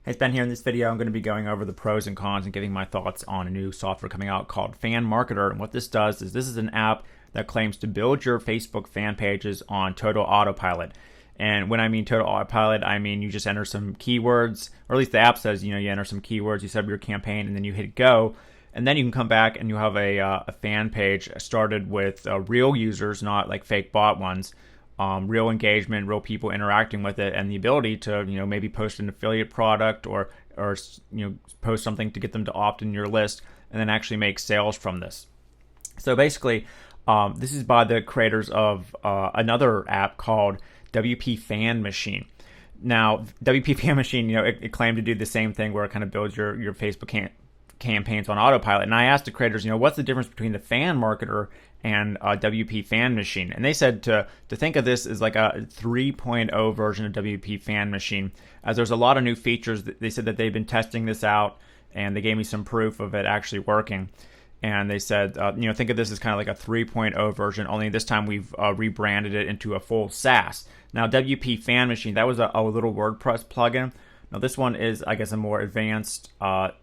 Hey, it's Ben here. In this video, I'm going to be going over the pros and cons and giving my thoughts on a new software coming out called FanMarketer. And what this does is this is an app that claims to build your Facebook fan pages on total autopilot. And when I mean total autopilot, I mean you just enter some keywords, or at least the app says, you enter some keywords, you set up your campaign, and then you hit go. And then you can come back and you have a fan page started with real users, not like fake bot ones. Real engagement, real people interacting with it, and the ability to maybe post an affiliate product or post something to get them to opt in your list, and then actually make sales from this. So basically, this is by the creators of another app called WP Fan Machine. Now, WP Fan Machine, it claimed to do the same thing where it kind of builds your Facebook campaigns on autopilot. And I asked the creators, what's the difference between the FanMarketer and WP Fan Machine? And they said to think of this as like a 3.0 version of WP Fan Machine, as there's a lot of new features. They said that they've been testing this out, and they gave me some proof of it actually working. And they said, think of this as kind of like a 3.0 version, only this time we've rebranded it into a full SaaS. Now, WP Fan Machine, that was a little WordPress plugin. Now, this one is, I guess, a more advanced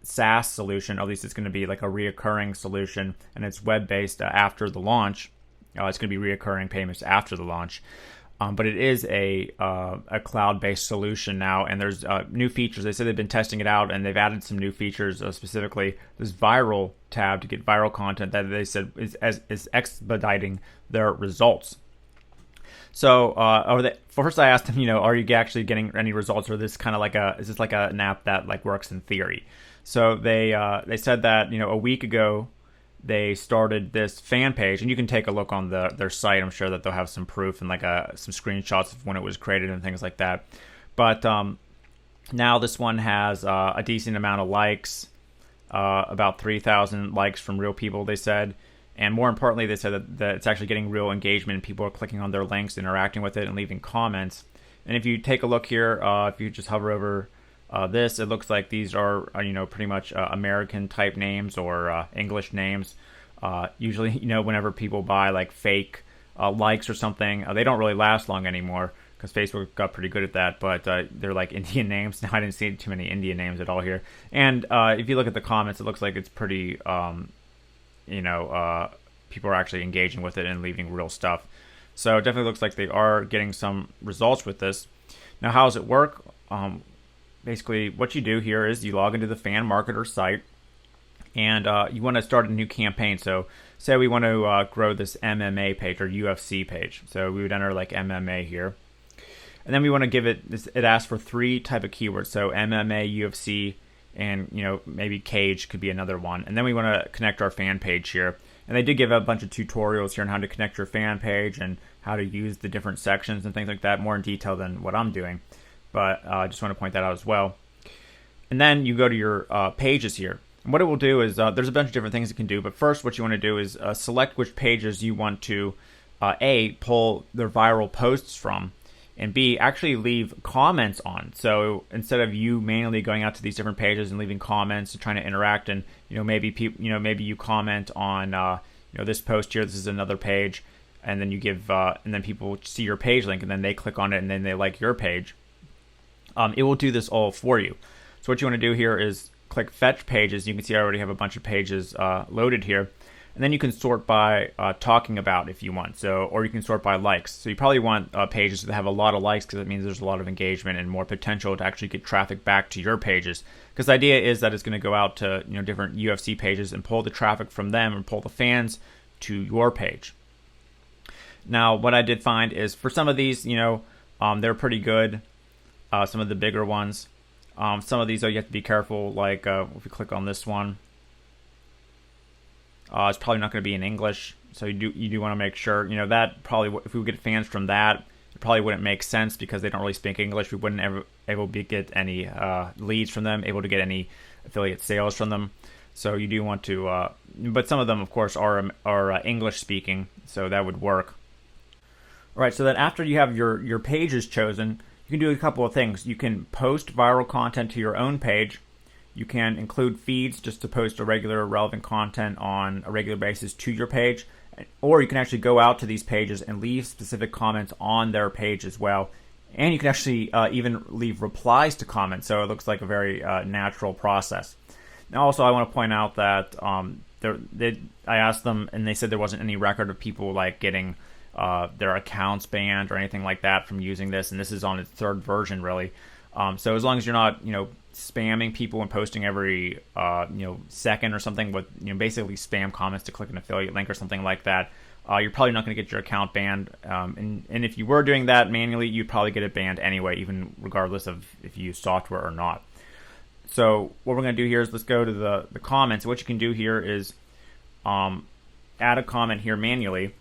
SaaS solution. At least it's going to be like a reoccurring solution, and it's web-based after the launch. It's going to be reoccurring payments after the launch. But it is a cloud-based solution now, and there's new features. They said they've been testing it out, and they've added some new features, specifically this viral tab to get viral content that they said is expediting their results. So, first I asked them, are you actually getting any results, or is this kind of like is this like an app that like works in theory? So they said that a week ago they started this fan page, and you can take a look on their site. I'm sure that they'll have some proof and like some screenshots of when it was created and things like that. But now this one has a decent amount of likes, about 3,000 likes from real people, they said. And more importantly, they said that it's actually getting real engagement. People are clicking on their links, interacting with it, and leaving comments. And if you take a look here, if you just hover over this, it looks like these are pretty much American type names or English names. Usually, whenever people buy like fake likes or something, they don't really last long anymore because Facebook got pretty good at that. But they're like Indian names. Now, I didn't see too many Indian names at all here. And if you look at the comments, it looks like it's pretty. People are actually engaging with it and leaving real stuff. So it definitely looks like they are getting some results with this. Now, how does it work? Basically, what you do here is you log into the FanMarketer site, and you want to start a new campaign. So say we want to grow this MMA page or UFC page. So we would enter like MMA here. And then we want to give it asks for 3 type of keywords. So MMA, UFC, and maybe cage could be another one. And then we want to connect our fan page here. And they did give a bunch of tutorials here on how to connect your fan page and how to use the different sections and things like that, more in detail than what I'm doing. But I just want to point that out as well. And then you go to your pages here. And what it will do is there's a bunch of different things it can do. But first, what you want to do is select which pages you want to A, pull their viral posts from, and B, actually leave comments on. So instead of you manually going out to these different pages and leaving comments and trying to interact, and maybe maybe you comment on this post here. This is another page, and then you give and then people see your page link, and then they click on it, and then they like your page. It will do this all for you. So what you want to do here is click Fetch Pages. You can see I already have a bunch of pages loaded here. And then you can sort by talking about if you want, or you can sort by likes. So you probably want pages that have a lot of likes because it means there's a lot of engagement and more potential to actually get traffic back to your pages. Because the idea is that it's going to go out to different UFC pages and pull the traffic from them and pull the fans to your page. Now, what I did find is for some of these, they're pretty good. Some of the bigger ones. Some of these, you have to be careful. Like if we click on this one. It's probably not going to be in English, so you do want to make sure that probably if we would get fans from that, it probably wouldn't make sense because they don't really speak English. We wouldn't ever able to get any leads from them, able to get any affiliate sales from them. So you do want to, but some of them, of course, are English speaking, so that would work. All right, so then after you have your pages chosen, you can do a couple of things. You can post viral content to your own page. You can include feeds just to post a regular relevant content on a regular basis to your page. Or you can actually go out to these pages and leave specific comments on their page as well. And you can actually even leave replies to comments, so it looks like a very natural process. Now, also, I want to point out that I asked them, and they said there wasn't any record of people like getting their accounts banned or anything like that from using this, and this is on its third version, really. So as long as you're not, spamming people and posting every, second or something with, basically spam comments to click an affiliate link or something like that, you're probably not going to get your account banned. And if you were doing that manually, you'd probably get it banned anyway, even regardless of if you use software or not. So what we're going to do here is let's go to the comments. What you can do here is add a comment here manually.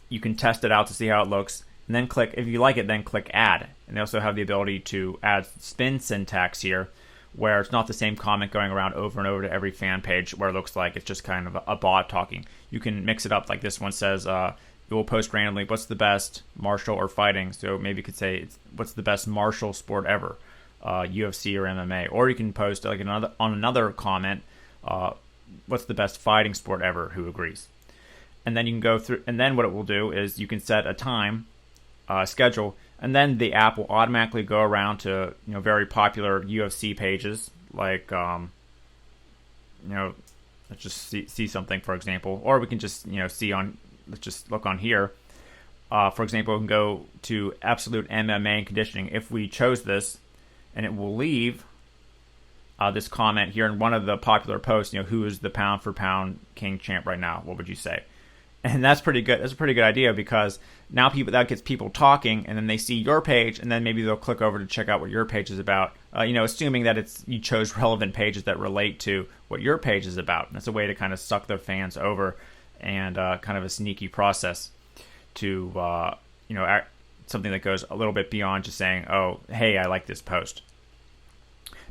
You can test it out to see how it looks, and then click, if you like it, then click add. And they also have the ability to add spin syntax here, where it's not the same comment going around over and over to every fan page, where it looks like it's just kind of a bot talking. You can mix it up, like this one says, it will post randomly, what's the best martial or fighting? So maybe you could say, what's the best martial sport ever? UFC or MMA. Or you can post like on another comment, what's the best fighting sport ever? Who agrees? And then you can go through, and then what it will do is you can set a time, schedule, and then the app will automatically go around to very popular UFC pages, like let's just see something, for example, or we can just see on, let's just look on here. For example, we can go to Absolute MMA and Conditioning if we chose this, and it will leave this comment here in one of the popular posts. Who is the pound for pound king champ right now? What would you say? And that's pretty good. That's a pretty good idea, because now that gets people talking, and then they see your page, and then maybe they'll click over to check out what your page is about. Assuming that you chose relevant pages that relate to what your page is about. And that's a way to kind of suck their fans over, and kind of a sneaky process to something that goes a little bit beyond just saying, "Oh, hey, I like this post."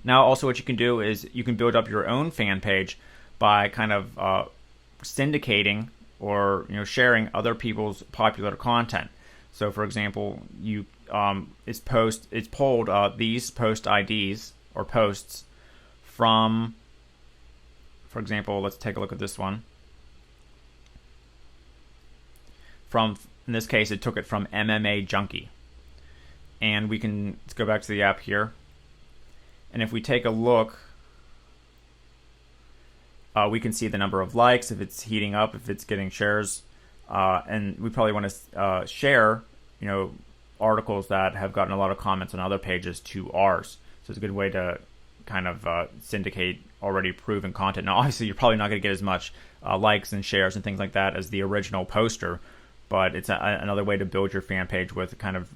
Now, also, what you can do is you can build up your own fan page by kind of syndicating or sharing other people's popular content. So, for example, it's pulled these post IDs or posts from, for example, let's take a look at this one. In this case, it took it from MMA Junkie, and let's go back to the app here, and if we take a look, we can see the number of likes, if it's heating up, if it's getting shares, and we probably want to share, articles that have gotten a lot of comments on other pages to ours. So it's a good way to kind of syndicate already proven content. Now, obviously, you're probably not going to get as much likes and shares and things like that as the original poster, but it's another way to build your fan page with kind of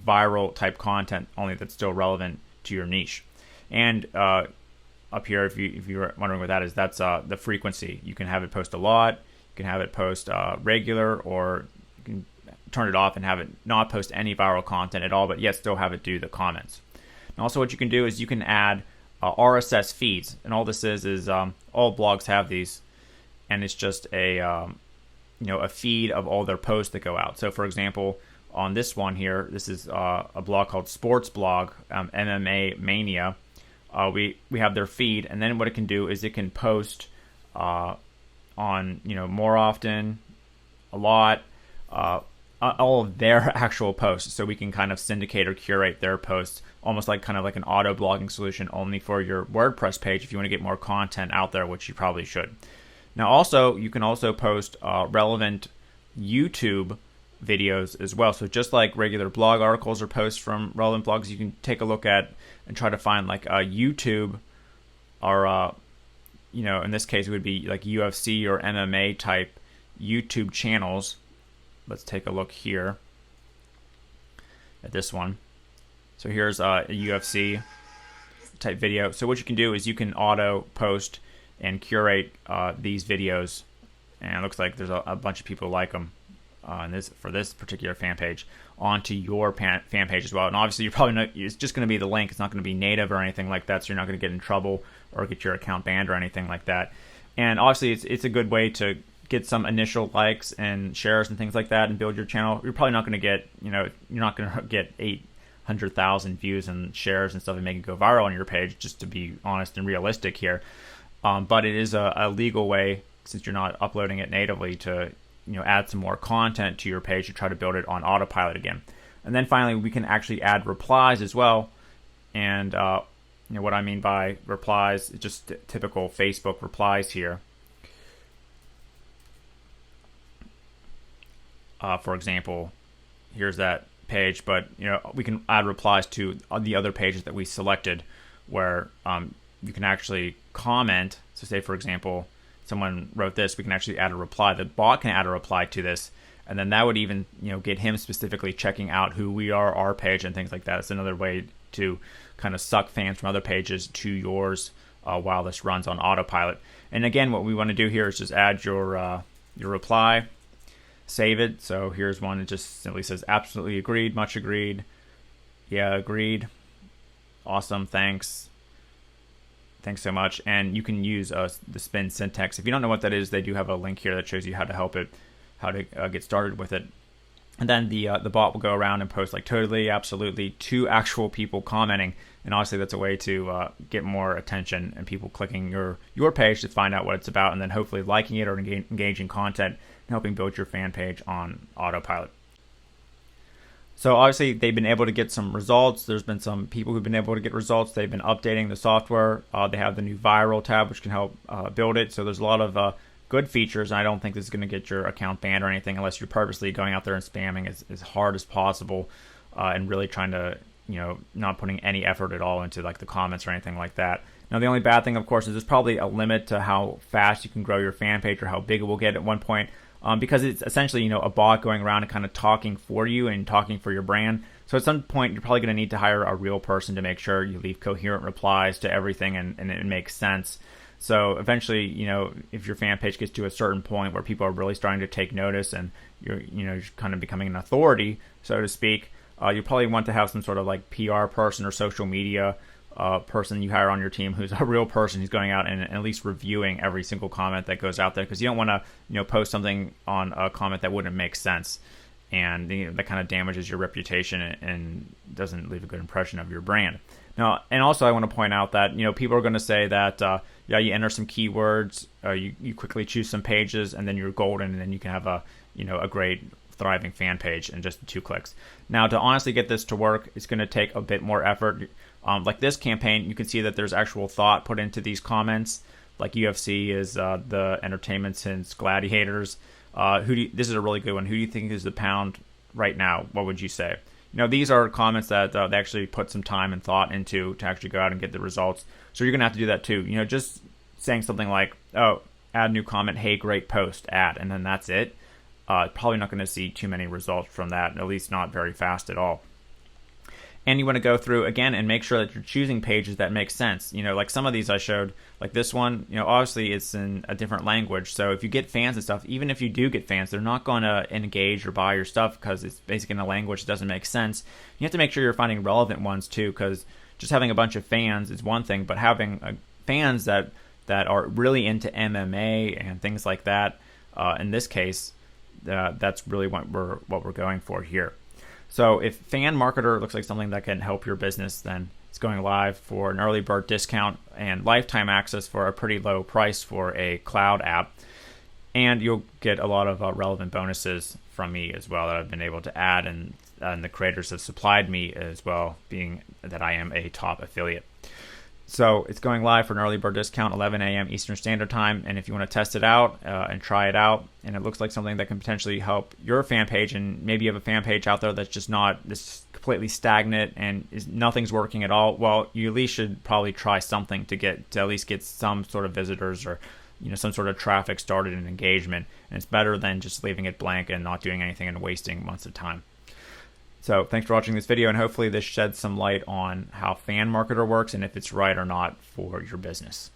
viral type content, only that's still relevant to your niche. And up here, if you're wondering what that is, that's the frequency. You can have it post a lot, you can have it post regular, or you can turn it off and have it not post any viral content at all, but yet still have it do the comments. And also what you can do is you can add RSS feeds, and all this is all blogs have these, and it's just a feed of all their posts that go out. So for example, on this one here, this is a blog called Sports Blog, MMA Mania. We have their feed, and then what it can do is it can post on more often, a lot, all of their actual posts. So we can kind of syndicate or curate their posts, almost like kind of like an auto blogging solution only for your WordPress page if you want to get more content out there, which you probably should. Now also, you can also post relevant YouTube videos as well. So just like regular blog articles or posts from relevant blogs, you can take a look at and try to find like a YouTube, or in this case it would be like UFC or MMA type YouTube channels. Let's take a look here at this one. So here's a UFC type video. So what you can do is you can auto post and curate these videos, and it looks like there's a bunch of people like them for this particular fan page onto your fan page as well. And obviously, you're probably not, it's just going to be the link. It's not going to be native or anything like that, so you're not going to get in trouble or get your account banned or anything like that. And obviously, it's a good way to get some initial likes and shares and things like that and build your channel. You're probably not going to get, you're not going to get 800,000 views and shares and stuff and make it go viral on your page, just to be honest and realistic here. But it is a legal way, since you're not uploading it natively, to add some more content to your page to try to build it on autopilot again. And then finally, we can actually add replies as well. And what I mean by replies is just typical Facebook replies here. For example, here's that page, but we can add replies to the other pages that we selected, where you can actually comment. So say, for example, someone wrote this, we can actually add a reply. The bot can add a reply to this, and then that would even get him specifically checking out who we are, our page, and things like that. It's another way to kind of suck fans from other pages to yours while this runs on autopilot. And again, what we want to do here is just add your reply, save it. So here's one that just simply says absolutely agreed, much agreed, yeah, agreed, awesome, thanks so much. And you can use the spin syntax. If you don't know what that is, they do have a link here that shows you how to get started with it. And then the bot will go around and post like totally, absolutely to actual people commenting. And honestly, that's a way to get more attention and people clicking your page to find out what it's about, and then hopefully liking it or engaging content and helping build your fan page on autopilot. So obviously, they've been able to get some results. There's been some people who've been able to get results. They've been updating the software. They have the new viral tab, which can help build it. So there's a lot of good features. And I don't think this is going to get your account banned or anything unless you're purposely going out there and spamming as hard as possible and really trying to, not putting any effort at all into like the comments or anything like that. Now, the only bad thing, of course, is there's probably a limit to how fast you can grow your fan page or how big it will get at one point. Because it's essentially, a bot going around and kind of talking for you and talking for your brand. So at some point, you're probably going to need to hire a real person to make sure you leave coherent replies to everything and it makes sense. So eventually, if your fan page gets to a certain point where people are really starting to take notice and you're kind of becoming an authority, so to speak, you probably want to have some sort of like PR person or social media person you hire on your team who's a real person who's going out and at least reviewing every single comment that goes out there, because you don't want to post something on a comment that wouldn't make sense, and that kind of damages your reputation and doesn't leave a good impression of your brand. Now, and also I want to point out that people are going to say that you enter some keywords, you quickly choose some pages, and then you're golden, and then you can have a great thriving fan page in just 2 clicks. Now, to honestly get this to work, it's going to take a bit more effort. Like this campaign, you can see that there's actual thought put into these comments. Like UFC is the entertainment since gladiators. This is a really good one. Who do you think is the pound right now? What would you say? These are comments that they actually put some time and thought into to actually go out and get the results. So you're going to have to do that too. Just saying something like, oh, add a new comment, hey, great post, add, and then that's it. Probably not going to see too many results from that, at least not very fast at all. And you want to go through again and make sure that you're choosing pages that make sense. Like some of these I showed, like this one, obviously it's in a different language. So if you get fans and stuff, even if you do get fans, they're not going to engage or buy your stuff because it's basically in a language that doesn't make sense. You have to make sure you're finding relevant ones too, because just having a bunch of fans is one thing, but having fans that are really into MMA and things like that, in this case, that's really what we're going for here. So if FanMarketer looks like something that can help your business, then it's going live for an early bird discount and lifetime access for a pretty low price for a cloud app. And you'll get a lot of relevant bonuses from me as well that I've been able to add, and the creators have supplied me as well, being that I am a top affiliate. So it's going live for an early bird discount, 11 a.m. Eastern Standard Time. And if you want to test it out and try it out, and it looks like something that can potentially help your fan page, and maybe you have a fan page out there that's just not this completely stagnant and nothing's working at all, well, you at least should probably try something to at least get some sort of visitors or some sort of traffic started and engagement. And it's better than just leaving it blank and not doing anything and wasting months of time. So thanks for watching this video, and hopefully this sheds some light on how FanMarketer works and if it's right or not for your business.